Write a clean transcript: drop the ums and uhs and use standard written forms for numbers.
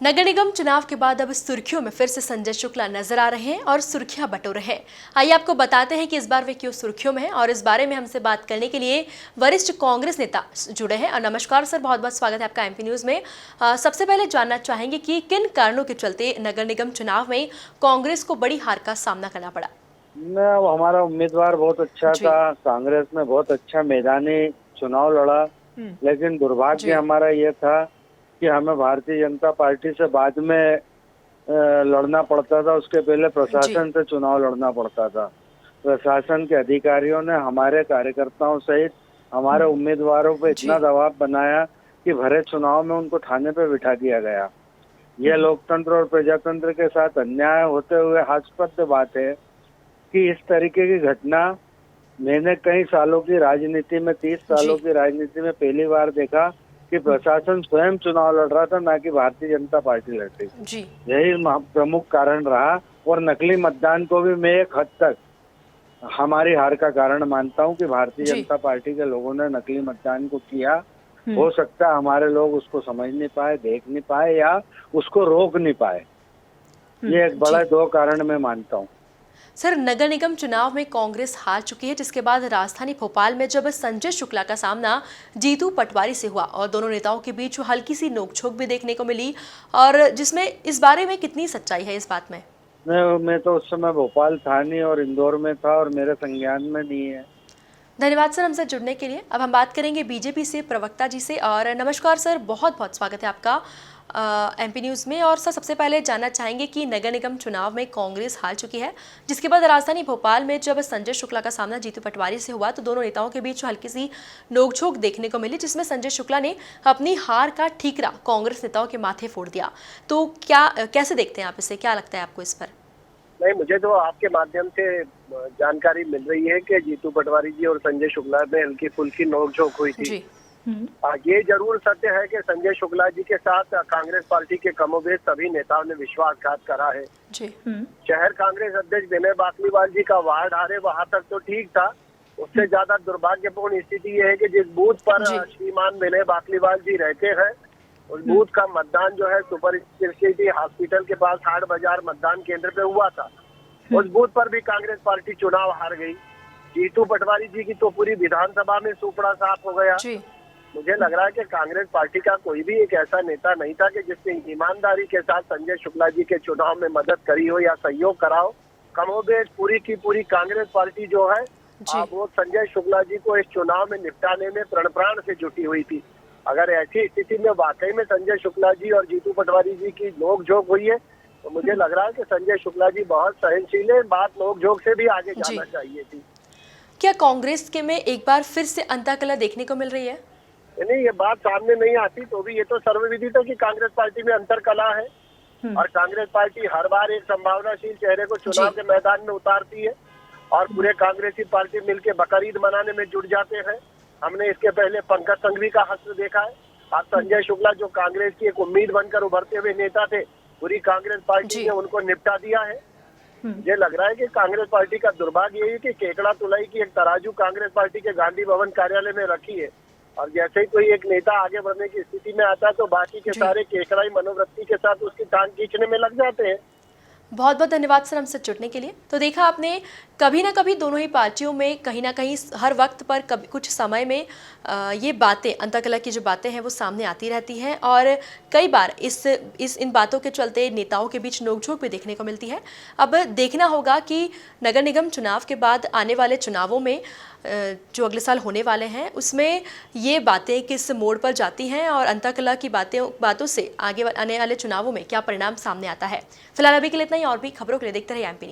नगर निगम चुनाव के बाद अब सुर्खियों में फिर से संजय शुक्ला नजर आ रहे हैं और सुर्खियां बटोर रहे हैं। आइए आपको बताते हैं कि इस बार वे क्यों सुर्खियों में हैं और इस बारे में हमसे बात करने के लिए वरिष्ठ कांग्रेस नेता जुड़े हैं। और नमस्कार सर, बहुत बहुत स्वागत है आपका एमपी न्यूज में। सबसे पहले जानना चाहेंगे कि किन कारणों के चलते नगर निगम चुनाव में कांग्रेस को बड़ी हार का सामना करना पड़ा। हमारा उम्मीदवार बहुत अच्छा था, कांग्रेस ने बहुत अच्छा मैदानी चुनाव लड़ा, लेकिन दुर्भाग्य हमारा ये था कि हमें भारतीय जनता पार्टी से बाद में लड़ना पड़ता था। उसके पहले प्रशासन से चुनाव लड़ना पड़ता था। प्रशासन के अधिकारियों ने हमारे कार्यकर्ताओं सहित हमारे उम्मीदवारों पर इतना दबाव बनाया कि भरे चुनाव में उनको थाने पे बिठा दिया गया। यह लोकतंत्र और प्रजातंत्र के साथ अन्याय होते हुए हास्यास्पद बात है कि इस तरीके की घटना मैंने कई सालों की राजनीति में 30 सालों की राजनीति में पहली बार देखा कि प्रशासन स्वयं चुनाव लड़ रहा था, ना कि भारतीय जनता पार्टी लड़ती। यही प्रमुख कारण रहा और नकली मतदान को भी मैं एक हद तक हमारी हार का कारण मानता हूं कि भारतीय जनता पार्टी के लोगों ने नकली मतदान को किया। हो सकता है हमारे लोग उसको समझ नहीं पाए, देख नहीं पाए या उसको रोक नहीं पाए। ये एक बड़ा दो कारण मैं मानता हूँ। सर, नगर निगम चुनाव में कांग्रेस हार चुकी है, जिसके बाद राजधानी भोपाल में जब संजय शुक्ला का सामना जीतू पटवारी से हुआ और दोनों नेताओं के बीच हल्की सी नोकझोंक भी देखने को मिली, और जिसमें इस बारे में कितनी सच्चाई है इस बात में? मैं तो उस समय भोपाल था नहीं और इंदौर में था और मेरे संज्ञान में नहीं है। धन्यवाद सर हमसे जुड़ने के लिए। अब हम बात करेंगे बीजेपी से प्रवक्ता जी से। और नमस्कार सर, बहुत बहुत स्वागत है आपका एमपी न्यूज़ में। और सर, सबसे पहले जानना चाहेंगे कि नगर निगम चुनाव में कांग्रेस हार चुकी है, जिसके बाद राजधानी भोपाल में जब संजय शुक्ला का सामना जीतू पटवारी से हुआ तो दोनों नेताओं के बीच हल्की सी नोकझोंक देखने को मिली, जिसमें संजय शुक्ला ने अपनी हार का ठीकरा कांग्रेस नेताओं के माथे फोड़ दिया। तो कैसे देखते हैं आप इसे, क्या लगता है आपको इस पर? नहीं, मुझे तो आपके माध्यम से जानकारी मिल रही है कि जीतू पटवारी जी और संजय शुक्ला में हल्की फुल्की नोकझोंक हुई थी। ये जरूर सत्य है कि संजय शुक्ला जी के साथ कांग्रेस पार्टी के कमोबेश सभी नेताओं ने विश्वासघात करा है। शहर कांग्रेस अध्यक्ष विनय बाकलीवाल जी का वार्ड हारे, वहां तक तो ठीक था। उससे ज्यादा दुर्भाग्यपूर्ण स्थिति ये है कि जिस बूथ पर श्रीमान विनय बाकलीवाल जी रहते हैं, उस बूथ का मतदान जो है सुपर स्पेशलिटी हॉस्पिटल के पास हाट बाजार मतदान केंद्र पे हुआ था। उस बूथ पर भी कांग्रेस पार्टी चुनाव हार गई। जीतू पटवारी जी की तो पूरी विधानसभा में सुपड़ा साफ हो गया। मुझे लग रहा है कि कांग्रेस पार्टी का कोई भी एक ऐसा नेता नहीं था कि जिसने ईमानदारी के साथ संजय शुक्ला जी के चुनाव में मदद करी हो या सहयोग करा हो। कमोबेश पूरी की पूरी कांग्रेस पार्टी जो है वो संजय शुक्ला जी को इस चुनाव में निपटाने में प्रण प्राण से जुटी हुई थी। अगर ऐसी स्थिति में वाकई में संजय शुक्ला जी और जीतू पटवारी जी की नोकझोंक हुई है तो मुझे लग रहा है कि संजय शुक्ला जी बहुत सहनशील है। बात नोकझोंक से भी आगे जाना चाहिए थी। क्या कांग्रेस के में एक बार फिर से अंतःकलह देखने को मिल रही है? नहीं, ये बात सामने नहीं आती तो भी ये तो सर्वविदित है कि कांग्रेस पार्टी में अंतर्कलह है और कांग्रेस पार्टी हर बार एक संभावनाशील चेहरे को चुनाव के मैदान में उतारती है और पूरे कांग्रेसी पार्टी मिलकर बकरीद मनाने में जुट जाते हैं। हमने इसके पहले पंकज संघवी का हस्त्र देखा है। आज संजय शुक्ला जो कांग्रेस की एक उम्मीद बनकर उभरते हुए नेता थे, पूरी कांग्रेस पार्टी ने उनको निपटा दिया है। मुझे लग रहा है कि कांग्रेस पार्टी का दुर्भाग्य यही है कि केकड़ा तुलाई की एक तराजू कांग्रेस पार्टी के गांधी भवन कार्यालय में रखी है और जैसे ही कोई एक नेता आगे बढ़ने की स्थिति में आता है तो बाकी के सारे केकड़ाई मनोवृत्ति के साथ उसकी टांग खींचने में लग जाते हैं। बहुत बहुत धन्यवाद सर हमसे जुड़ने के लिए। तो देखा आपने, कभी ना कभी दोनों ही पार्टियों में कहीं ना कहीं हर वक्त पर कभी कुछ समय में ये बातें, अंतःकलह की जो बातें हैं वो सामने आती रहती हैं और कई बार इन बातों के चलते नेताओं के बीच नोकझोंक भी देखने को मिलती है। अब देखना होगा कि नगर निगम चुनाव के बाद आने वाले चुनावों में जो अगले साल होने वाले हैं उसमें ये बातें किस मोड़ पर जाती हैं और अंतःकलह की बातों से आगे आने वाले चुनावों में क्या परिणाम सामने आता है। फिलहाल अभी के लिए इतना ही, और भी खबरों के लिए देखते रहिए एमपी।